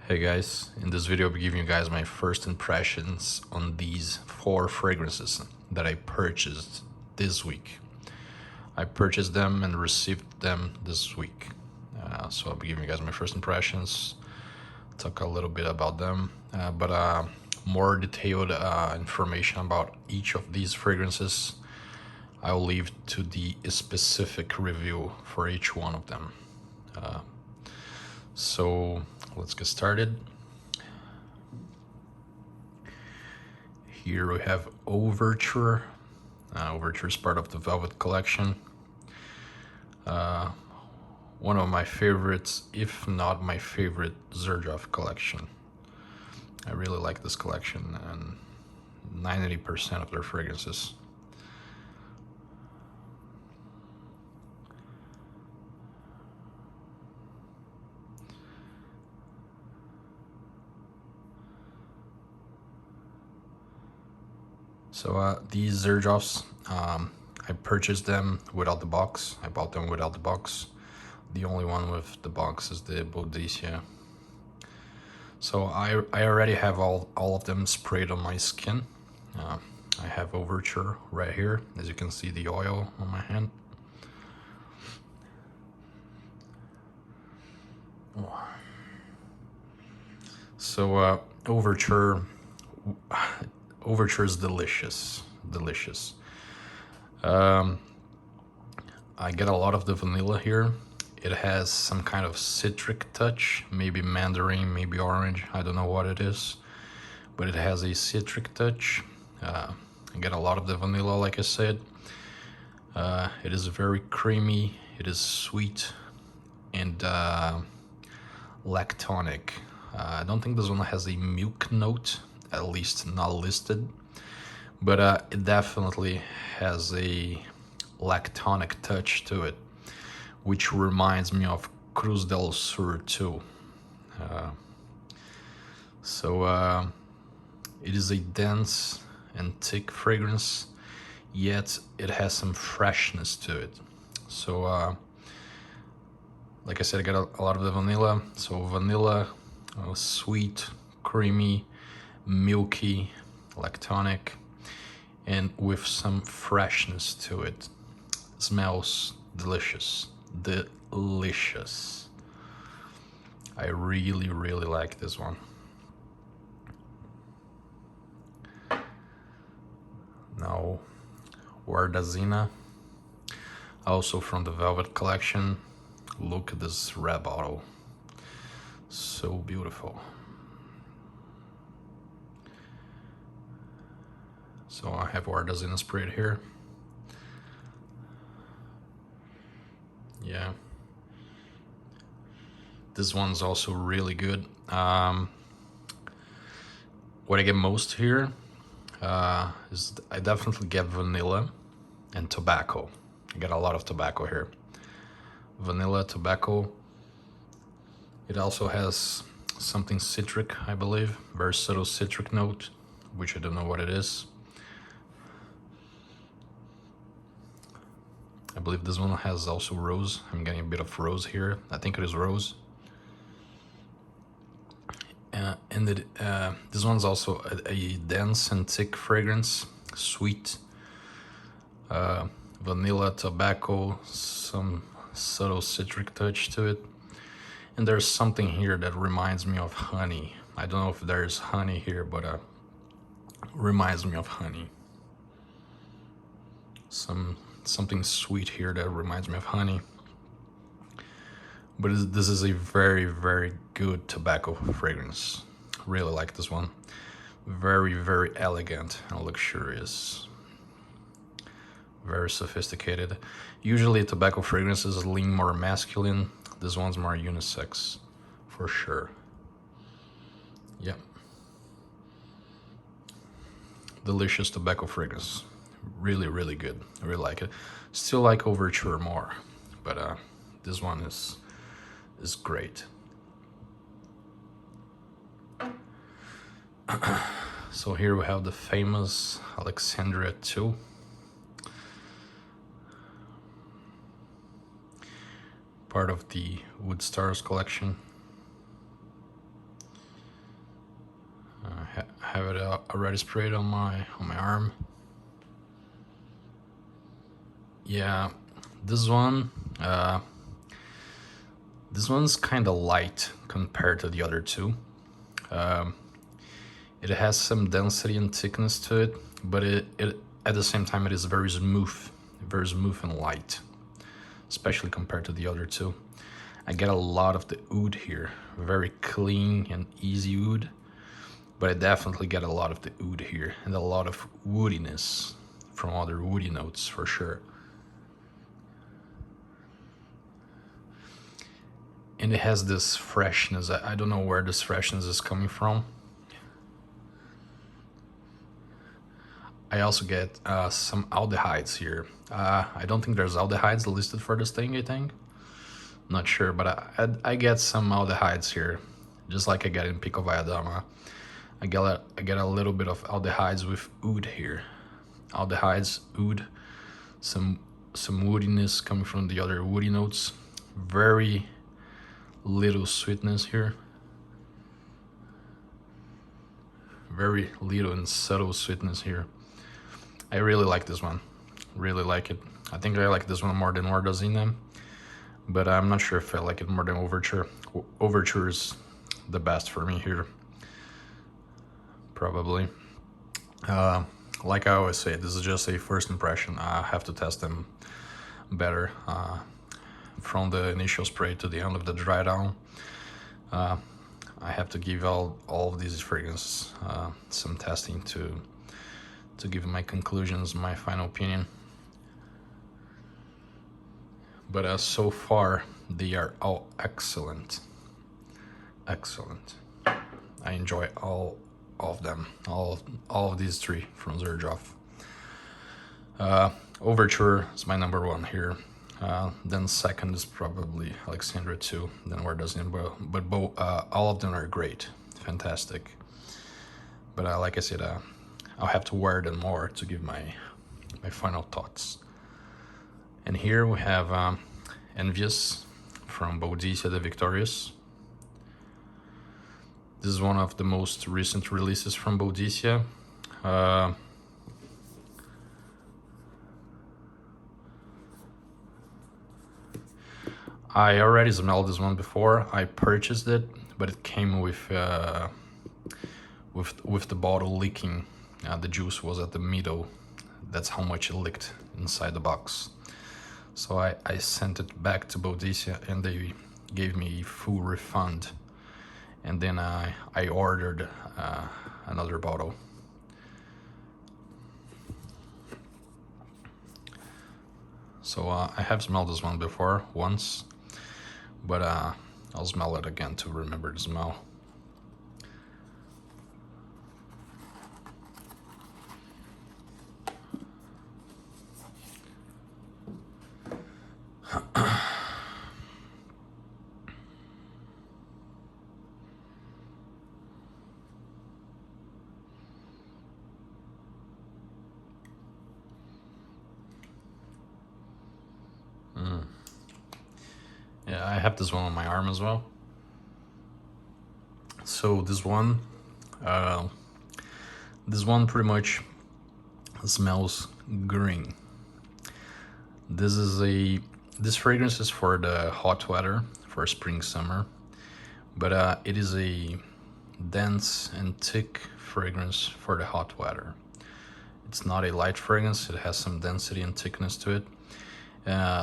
Hey guys, in this video I'll be giving you guys my first impressions on these 4 fragrances that I purchased this week. I purchased them and received them this week. So I'll be giving you guys my first impressions, talk a little bit about them, but more detailed information about each of these fragrances I'll leave to the specific review for each one of them. So let's get started. Here we have Ouverture. Ouverture is part of the Velvet collection. One of my favorites, if not my favorite, Xerjoff collection. I really like this collection and 90% of their fragrances. So these Xerjoffs, I purchased them without the box. I bought them without the box. The only one with the box is the Boadicea. So I already have all of them sprayed on my skin. I have Ouverture right here. As you can see, the oil on my hand. So Ouverture is delicious. I get a lot of the vanilla here. It has some kind of citric touch, maybe mandarin, maybe orange, I don't know what it is, but it has a citric touch. I get a lot of the vanilla, like I said. It is very creamy, it is sweet, and lactonic. I don't think this one has a milk note, at least not listed, but it definitely has a lactonic touch to it, which reminds me of Cruz del Sur too. So it is a dense and thick fragrance, yet it has some freshness to it. So like I said, I got a lot of the vanilla. So vanilla, sweet, creamy, milky, lactonic, and with some freshness to it. Smells delicious. I really like this one. Now, Wardasina, also from the Velvet collection. Look at this red bottle, so beautiful. So I have Wardasina sprayed here. Yeah, this one's also really good. What I get most here is I definitely get vanilla and tobacco. I get a lot of tobacco here. Vanilla, tobacco. It also has something citric, I believe, very subtle citric note, which I don't know what it is. I believe this one has also rose. I'm getting a bit of rose here. I think it is rose. And this one's also a dense and thick fragrance, sweet, vanilla, tobacco, some subtle citric touch to it. And there's something here that reminds me of honey. I don't know if there's honey here, but reminds me of honey. Something sweet here that reminds me of honey. But this is a very good tobacco fragrance. Really like this one. Very elegant and luxurious. Very sophisticated. Usually tobacco fragrances lean more masculine. This one's more unisex, for sure. Yep. Delicious tobacco fragrance. Really good. I really like it. Still like Ouverture more, but this one is great. So here we have the famous Alexandria 2. Part of the Wood Stars collection. have it already sprayed on my arm. Yeah, this one, this one's kind of light compared to the other two. It has some density and thickness to it, but it at the same time it is very smooth and light, especially compared to the other two. I get a lot of the oud here, very clean and easy oud, but I definitely get a lot of the oud here and a lot of woodiness from other woody notes for sure. And it has this freshness. I don't know where this freshness is coming from. I also get some aldehydes here. I don't think there's aldehydes listed for this thing, I think. Not sure, but I get some aldehydes here, just like I get in Pico Valladama. I get a little bit of aldehydes with oud here. Aldehydes, oud, some woodiness coming from the other woody notes. Very little sweetness here. Very little and subtle sweetness here. I really like this one. Really like it. I think I like this one more than Wardasina, but I'm not sure if I like it more than Ouverture. Ouverture is the best for me here, probably. Like I always say, this is just a first impression. I have to test them better. From the initial spray to the end of the dry down, I have to give all of these fragrances some testing to give my conclusions, my final opinion. But so far, they are all excellent. Excellent. I enjoy all of them, all of these three from Xerjoff. Ouverture is my number one here. Then second is probably Alexandria too, then Wardasina, but all of them are great, fantastic. But like I said, I'll have to wear them more to give my final thoughts. And here we have Envious from Boadicea the Victorious. This is one of the most recent releases from Boadicea. I already smelled this one before. I purchased it, but it came with the bottle leaking. The juice was at the middle. That's how much it leaked inside the box. So I sent it back to Boadicea and they gave me a full refund. And then I ordered another bottle. So I have smelled this one before once, but I'll smell it again to remember the smell. Yeah, I have this one on my arm as well. So this one pretty much smells green. This fragrance is for the hot weather, for spring, summer, but it is a dense and thick fragrance for the hot weather. It's not a light fragrance, it has some density and thickness to it.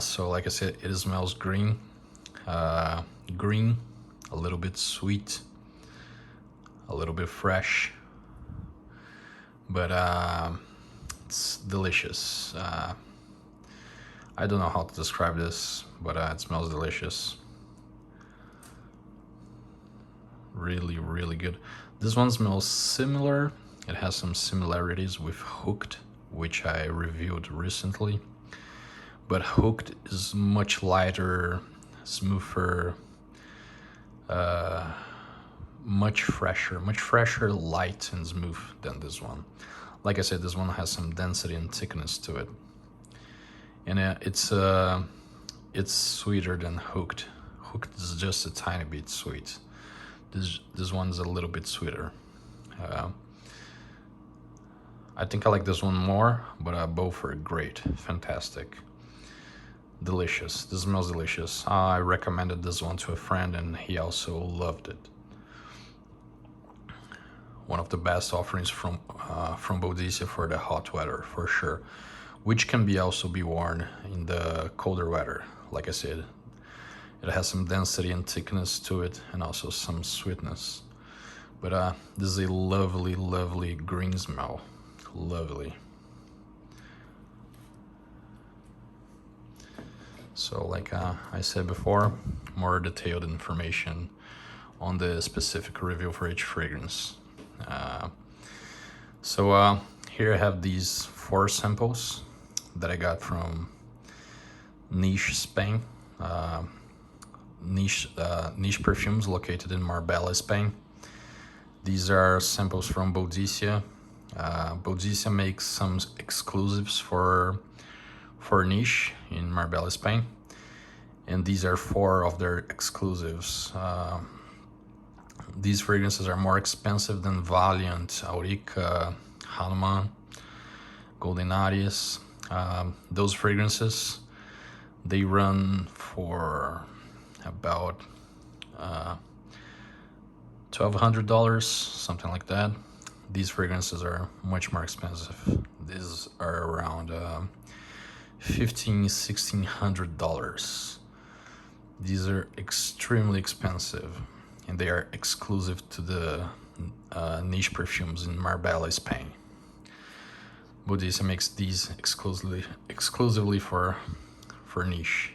So like I said, it smells green, a little bit sweet, a little bit fresh, but it's delicious. I don't know how to describe this, but it smells delicious. Really, really good. This one smells similar. It has some similarities with Hooked, which I reviewed recently. But Hooked is much lighter, smoother, much fresher, light and smooth than this one. Like I said, this one has some density and thickness to it. And it's sweeter than Hooked. Hooked is just a tiny bit sweet. This one's a little bit sweeter. I think I like this one more, but both are great, fantastic, delicious. This smells delicious. I recommended this one to a friend and he also loved it. One of the best offerings from Boadicea for the hot weather, for sure, which can be also be worn in the colder weather. Like I said, it has some density and thickness to it, and also some sweetness. But this is a lovely, lovely green smell. Lovely. So like I said before, more detailed information on the specific review for each fragrance. So here I have these 4 samples that I got from Niche Spain. Niche Perfumes located in Marbella, Spain. These are samples from Boadicea. Boadicea makes some exclusives for Niche in Marbella, Spain, and these are 4 of their exclusives. These fragrances are more expensive than Valiant, Aurica, Hanuman, Golden Arias. Those fragrances, they run for about $1,200, something like that. These fragrances are much more expensive. These are around $1,600. These are extremely expensive, and they are exclusive to the Niche Perfumes in Marbella, Spain. Boadicea makes these exclusively for Niche.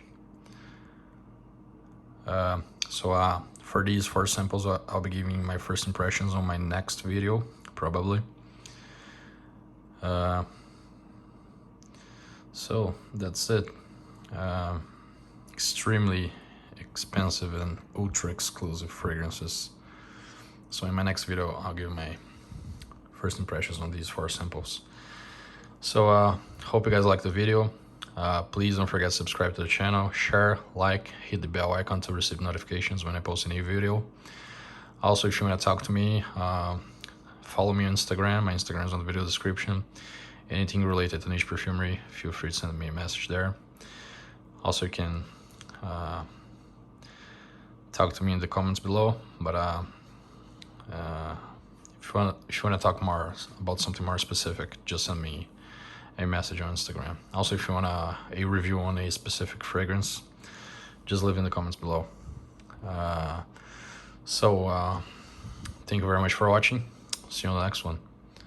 So for these 4 samples, I'll be giving my first impressions on my next video, probably. So that's it. Extremely expensive and ultra exclusive fragrances. So in my next video, I'll give my first impressions on these 4 samples. So hope you guys liked the video. Please don't forget to subscribe to the channel, share, like, hit the bell icon to receive notifications when I post a new video. Also, if you want to talk to me, follow me on Instagram. My Instagram is on the video description. Anything related to niche perfumery, feel free to send me a message there. Also, you can talk to me in the comments below. But if you want to talk more about something more specific, just send me a message on Instagram. Also, if you want a review on a specific fragrance, just leave in the comments below. So thank you very much for watching. See you on the next one.